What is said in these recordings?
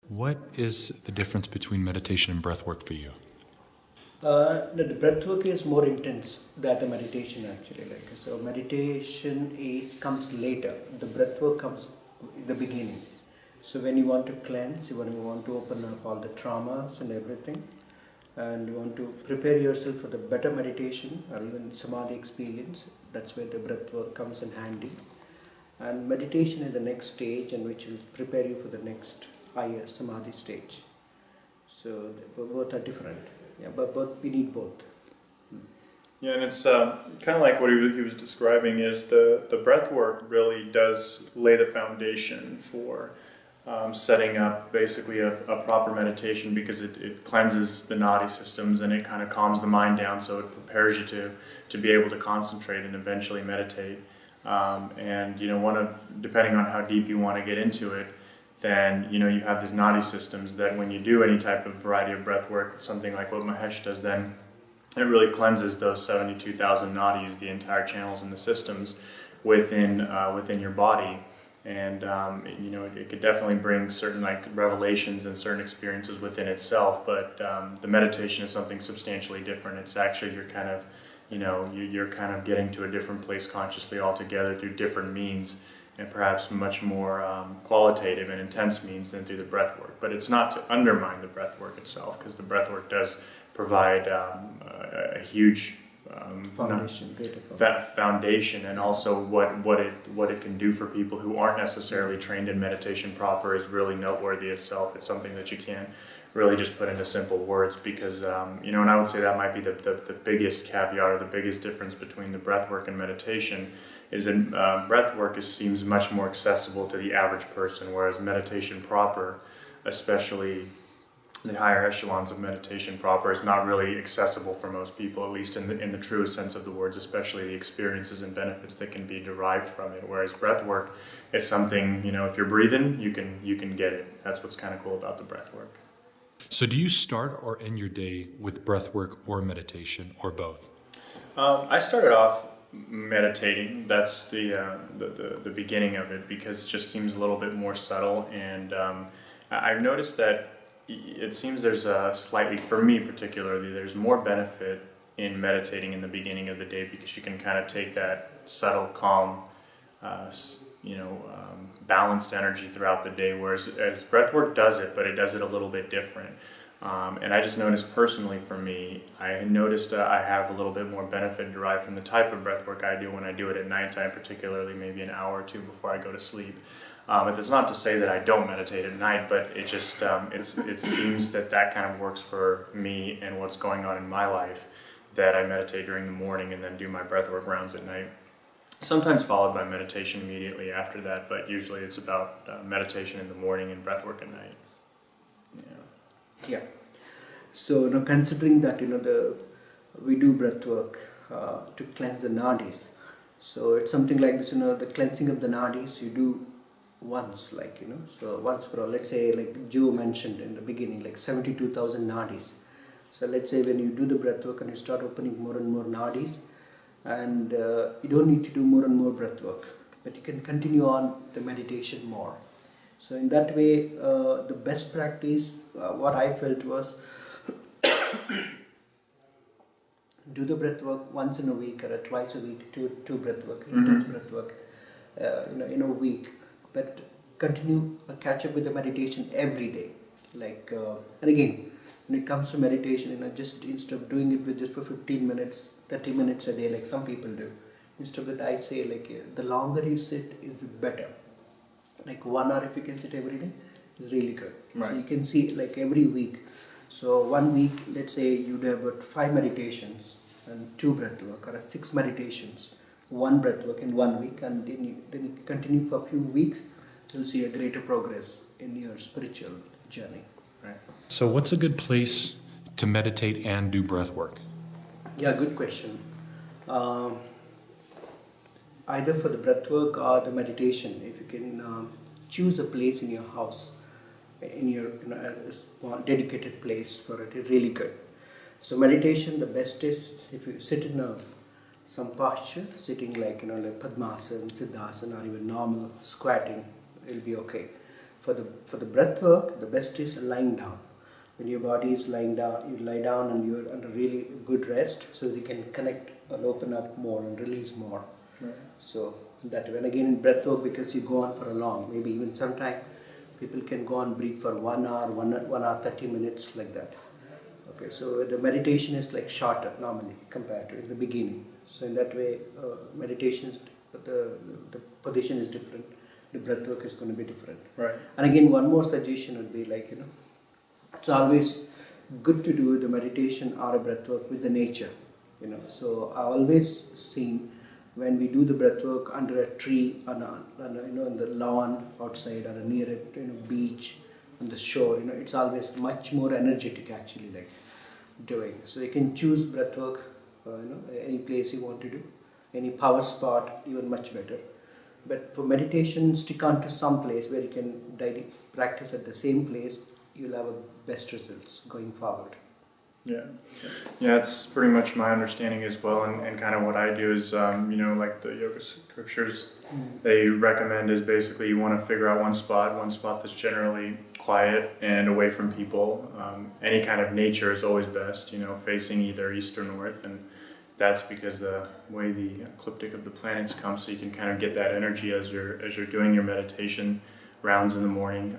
What is the difference between meditation and breathwork for you? The breath work is more intense than the meditation actually. So, meditation comes later. The breath work comes in the beginning. So, when you want to cleanse, when you want to open up all the traumas and everything, and you want to prepare yourself for the better meditation or even samadhi experience, that's where the breath work comes in handy. And meditation is the next stage, and which will prepare you for the next higher samadhi stage. So, both are different. Yeah, but both, we need both. Yeah, and it's kind of like what he was describing is the breath work really does lay the foundation for setting up basically a proper meditation, because it cleanses the nadi systems and it kind of calms the mind down, so it prepares you to be able to concentrate and eventually meditate. And depending on how deep you want to get into it, then you have these nadi systems that when you do any type of variety of breath work, something like what Mahesh does, then it really cleanses those 72,000 nadis, the entire channels and the systems within your body. And it could definitely bring certain revelations and certain experiences within itself. But the meditation is something substantially different. It's actually you're kind of getting to a different place consciously altogether through different means, and perhaps much more qualitative and intense means than through the breath work. But it's not to undermine the breath work itself, because the breath work does provide a huge foundation, and also what it can do for people who aren't necessarily trained in meditation proper is really noteworthy itself. It's something that you can't really just put into simple words, because and I would say that might be the biggest caveat or the biggest difference between the breath work and meditation, is that breath work seems much more accessible to the average person, whereas meditation proper, especially the higher echelons of meditation proper, is not really accessible for most people, at least in the truest sense of the words, especially the experiences and benefits that can be derived from it. Whereas breath work is something, if you're breathing, you can get it. That's what's kind of cool about the breath work. So do you start or end your day with breathwork or meditation, or both? I started off meditating. That's the beginning of it, because it just seems a little bit more subtle, and I've noticed that it seems there's for me particularly, there's more benefit in meditating in the beginning of the day, because you can kind of take that subtle, calm, balanced energy throughout the day, whereas breathwork does it, but it does it a little bit different. And I just noticed personally for me, I noticed I have a little bit more benefit derived from the type of breathwork I do when I do it at nighttime, particularly maybe an hour or two before I go to sleep. It's not to say that I don't meditate at night, but it just it seems that kind of works for me and what's going on in my life, that I meditate during the morning and then do my breathwork rounds at night. Sometimes followed by meditation immediately after that, but usually it's about meditation in the morning and breathwork at night. Yeah. So considering that we do breathwork to cleanse the nadis. So it's something like this. The cleansing of the nadis you do once, so once for all. Let's say, like Joe mentioned in the beginning, 72,000 nadis. So let's say when you do the breath work and you start opening more and more nadis, and you don't need to do more and more breath work, but you can continue on the meditation more. So in that way, the best practice, what I felt was do the breath work once in a week or twice a week, two breath work, intense breath work, in a week. But continue catch up with the meditation every day. And again, when it comes to meditation, just instead of doing it with just for 15 minutes, 30 minutes a day, like some people do, instead of that, I say the longer you sit is better. 1 hour if you can sit every day is really good. Right. So you can see every week. So 1 week, let's say you'd have about 5 meditations and 2 breath work, or 6 meditations, 1 breath work in 1 week, and then you continue for a few weeks, you'll see a greater progress in your spiritual journey. Right. So what's a good place to meditate and do breath work? Yeah, good question. Either for the breath work or the meditation, if you can choose a place in your house, in your a small dedicated place for it, it's really good. So meditation, the best is if you sit in some posture, sitting like Padmasana, Siddhasana, or even normal squatting, it'll be okay. For the breath work, the best is lying down. When your body is lying down, you lie down and you're under really good rest, so you can connect and open up more and release more. Right. So that when again in breath work, because you go on for a long, maybe even sometime people can go on breathe for 1 hour, 1 hour 30 minutes like that. Okay, so the meditation is like shorter normally compared to in the beginning. So in that way, meditations, the position is different. The breath work is going to be different. Right. And again, one more suggestion would be like, it's always good to do the meditation or a breath work with the nature. So I always seen when we do the breath work under a tree on the lawn outside or near a beach on the shore, it's always much more energetic actually like doing. So you can choose breath work, any place you want to do, any power spot, even much better. But for meditation, stick on to some place where you can daily practice at the same place. You'll have a best results going forward. Yeah, it's pretty much my understanding as well, and kind of what I do is, like the yoga scriptures, they recommend is basically you want to figure out one spot that's generally quiet and away from people. Any kind of nature is always best, facing either east or north, and that's because the way the ecliptic of the planets come, so you can kind of get that energy as you're doing your meditation rounds in the morning.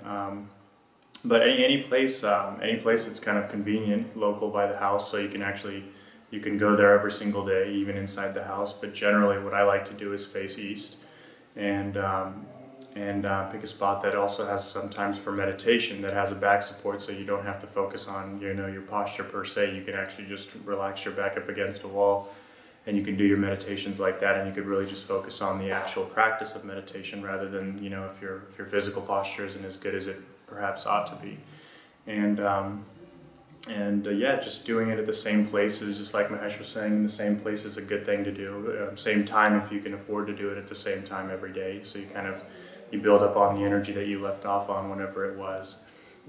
But any place that's kind of convenient, local by the house, so you can go there every single day, even inside the house. But generally, what I like to do is face east, and pick a spot that also has sometimes for meditation that has a back support, so you don't have to focus on your posture per se. You can actually just relax your back up against a wall, and you can do your meditations like that, and you could really just focus on the actual practice of meditation rather than if your physical posture isn't as good as it perhaps ought to be. Just doing it at the same places, just like Mahesh was saying, the same place is a good thing to do. Same time if you can afford to do it at the same time every day, so you build up on the energy that you left off on whenever it was.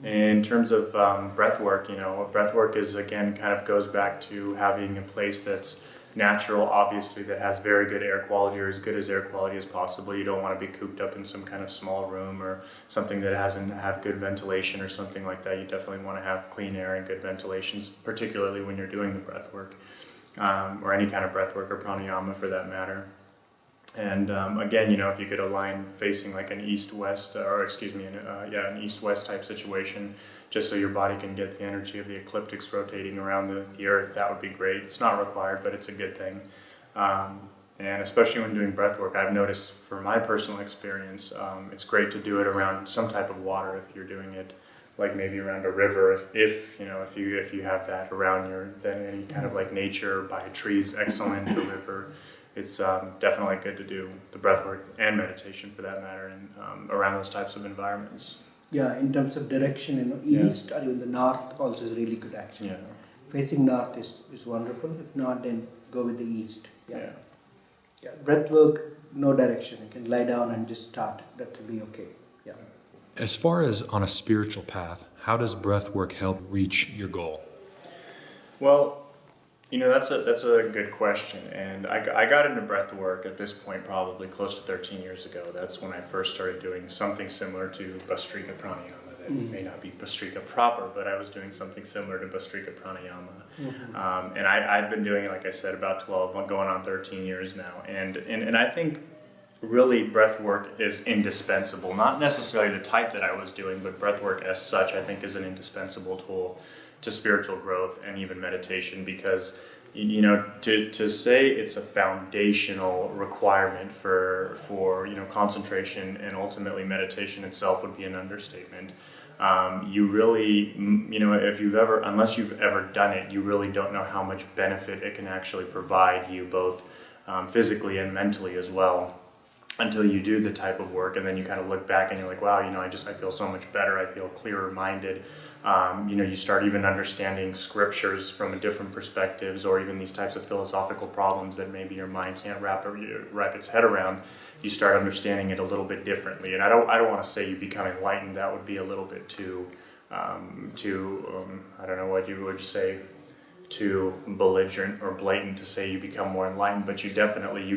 In terms of breath work, breath work is again kind of goes back to having a place that's natural, obviously, that has very good air quality or as good as air quality as possible. You don't want to be cooped up in some kind of small room or something that doesn't have good ventilation or something like that. You definitely want to have clean air and good ventilations, particularly when you're doing the breath work, or any kind of breath work or pranayama for that matter. And again, if you could align facing like an east-west, an east-west type situation, just so your body can get the energy of the ecliptics rotating around the earth, that would be great. It's not required, but it's a good thing. And especially when doing breath work, I've noticed from my personal experience, it's great to do it around some type of water if you're doing it, like maybe around a river, if you have that around then any kind of like nature by a tree is excellent, a river. It's definitely good to do the breath work and meditation for that matter, and around those types of environments. Yeah, in terms of direction, east or even the north also is really good actually. Yeah. Facing north is wonderful. If not, then go with the east. Yeah. Breath work, no direction. You can lie down and just start. That will be okay. Yeah. As far as on a spiritual path, how does breath work help reach your goal? Well, that's a good question, and I got into breath work at this point probably close to 13 years ago. That's when I first started doing something similar to Bhastrika Pranayama. That may not be Bhastrika proper, but I was doing something similar to Bhastrika Pranayama. Mm-hmm. And I've been doing it, like I said, about 12, going on 13 years now. And I think really breath work is indispensable. Not necessarily the type that I was doing, but breath work as such I think is an indispensable tool to spiritual growth and even meditation, because to say it's a foundational requirement for concentration and ultimately meditation itself would be an understatement. You really, unless you've ever done it, you really don't know how much benefit it can actually provide you, both physically and mentally as well, until you do the type of work, and then you kind of look back and you're like, wow, I feel so much better. I feel clearer minded. You start even understanding scriptures from different perspectives, or even these types of philosophical problems that maybe your mind can't wrap its head around. You start understanding it a little bit differently. And I don't want to say you become enlightened. That would be a little bit too I don't know what you would say, too belligerent or blatant to say you become more enlightened, but you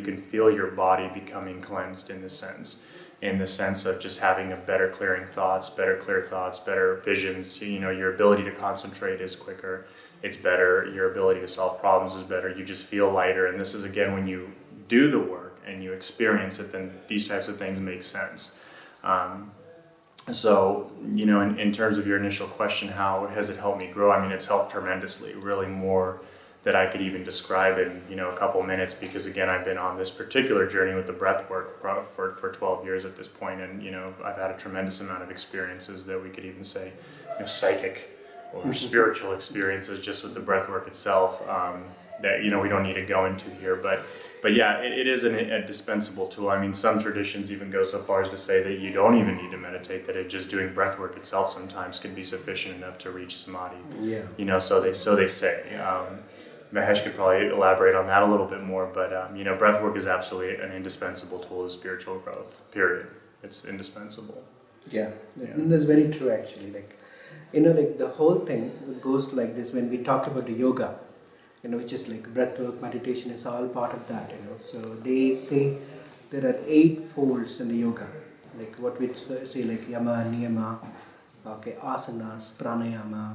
can feel your body becoming cleansed in this sense. in the sense of just having a better clear thoughts, better visions. You know, your ability to concentrate is quicker, it's better, your ability to solve problems is better, you just feel lighter. And this is, again, when you do the work and you experience it, then these types of things make sense. So, you know, in terms of your initial question, how has it helped me grow? I mean, it's helped tremendously, really more that I could even describe in, you know, a couple minutes, because again, I've been on this particular journey with the breath work for 12 years at this point, and, you know, I've had a tremendous amount of experiences that we could even say, you know, psychic or spiritual experiences just with the breath work itself, that, you know, we don't need to go into here, but yeah, it is a dispensable tool. I mean, some traditions even go so far as to say that you don't even need to meditate, that just doing breath work itself sometimes can be sufficient enough to reach samadhi. Yeah. You know, so they say. Mahesh could probably elaborate on that a little bit more, but you know, breath work is absolutely an indispensable tool of spiritual growth, period. It's indispensable. Yeah, that's very true actually. Like, you know, like the whole thing goes like this when we talk about the yoga, you know, which is like breathwork, meditation is all part of that, you know. So they say there are 8 folds in the yoga, like what we say, like yama, niyama, okay, asanas, pranayama,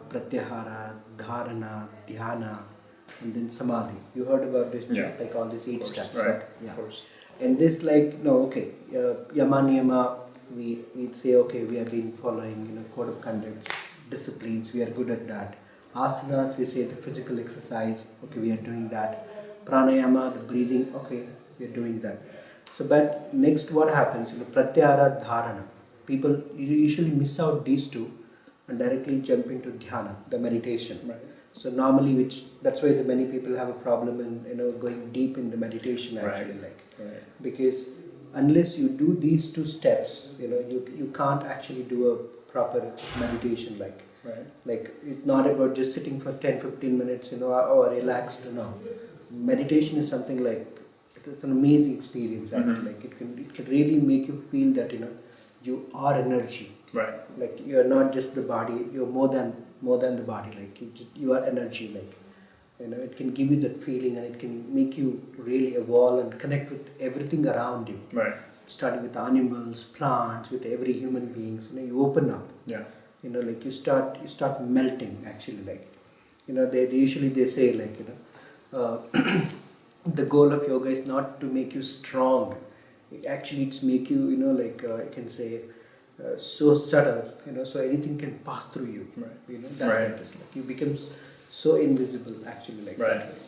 pratyahara, dharana, dhyana, and then samadhi. You heard about this, Yeah. like all these 8 steps, Right. Yeah. Of course. And this, like, no, okay, yama, niyama, we say, okay, we have been following, you know, code of conduct, disciplines, we are good at that. Asanas, we say the physical exercise, okay, we are doing that. Pranayama, the breathing, okay, we are doing that. So, but next what happens, you know, pratyahara, dharana. People usually miss out these two and directly jump into dhyana, the meditation. Right. So normally, that's why the many people have a problem in, you know, going deep in the meditation actually, Right. like, because unless you do these 2 steps, you know, you can't actually do a proper meditation, like. Right. Like, it's not about just sitting for 10-15 minutes, you know, or relaxed, no. Meditation is something like, it's an amazing experience actually. Mhm. Like, it can really make you feel that, you know, you are energy. Right. Like, you're not just the body, you're more than the body, like you are energy, like, you know, it can give you that feeling and it can make you really evolve and connect with everything around you. Right. Starting with animals, plants, with every human beings, you know, you open up. Yeah. You know, like you start melting actually, like, you know, they usually they say, like, you know, the goal of yoga is not to make you strong. It's make you, you know, like I can say, so subtle, you know, so anything can pass through you. Right. You know, that Right. matters. Like, you become so invisible actually, like Right. that way.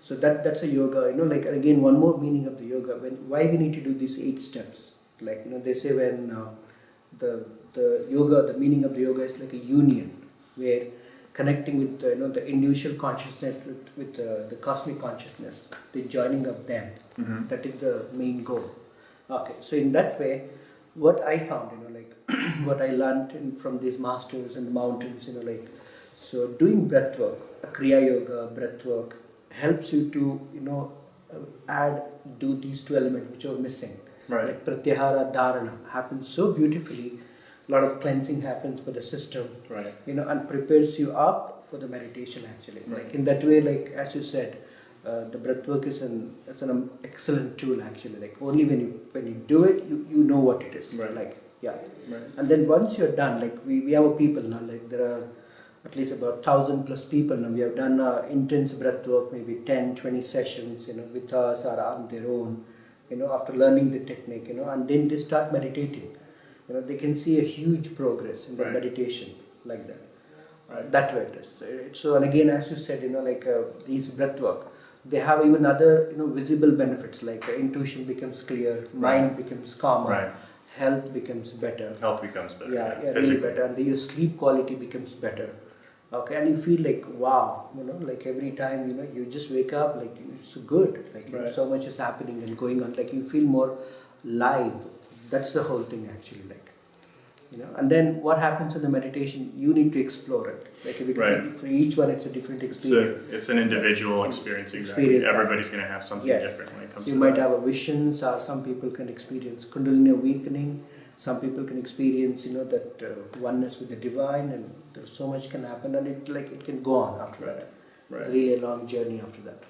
So that's a yoga, you know, like, again, one more meaning of the yoga, why we need to do these 8 steps. Like, you know, they say when the yoga, the meaning of the yoga is like a union, where connecting with, you know, the individual consciousness with the cosmic consciousness, the joining of them, Mhm. that is the main goal. Okay, so in that way, what I found, you know, like, what I learned from these masters in the mountains, you know, like, so doing breath work, Kriya Yoga, breath work, helps you to, you know, do these 2 elements which are missing. Right. Like pratyahara, dharana happens so beautifully. A lot of cleansing happens for the system, Right. you know, and prepares you up for the meditation actually. Right. Like, in that way, like, as you said, the breath work is an excellent tool actually. Like, only when you do it, you know what it is. Right. Like, yeah. Right. And then once you're done, like, we have a people now, like, there are at least about 1,000 plus people now. We have done intense breath work, maybe 10-20 sessions, you know, with us or on their own, you know, after learning the technique, you know, and then they start meditating. You know, they can see a huge progress in their Right. meditation, like that. Right. That way it is. So, and again, as you said, you know, like, these breath work, they have even other, you know, visible benefits, like intuition becomes clear, mind becomes calmer, Right. health becomes better. Health becomes better. Yeah, really Physically. better, and your sleep quality becomes better. Okay, and you feel like, wow, you know, like every time, you know, you just wake up, like, it's good, like, you know, Right. so much is happening and going on, like, you feel more live. That's the whole thing actually, like, you know. And then what happens in the meditation, you need to explore it, like, because Right. for each one it's a different experience. It's an individual experience, exactly. Experience. Everybody's going to have something Yes. different when it comes So you to might that. have a visions, or some people can experience Kundalini awakening. Some people can experience, you know, that oneness with the divine, and there's so much can happen, and it can go on after Right. that. Right. It's really a long journey after that.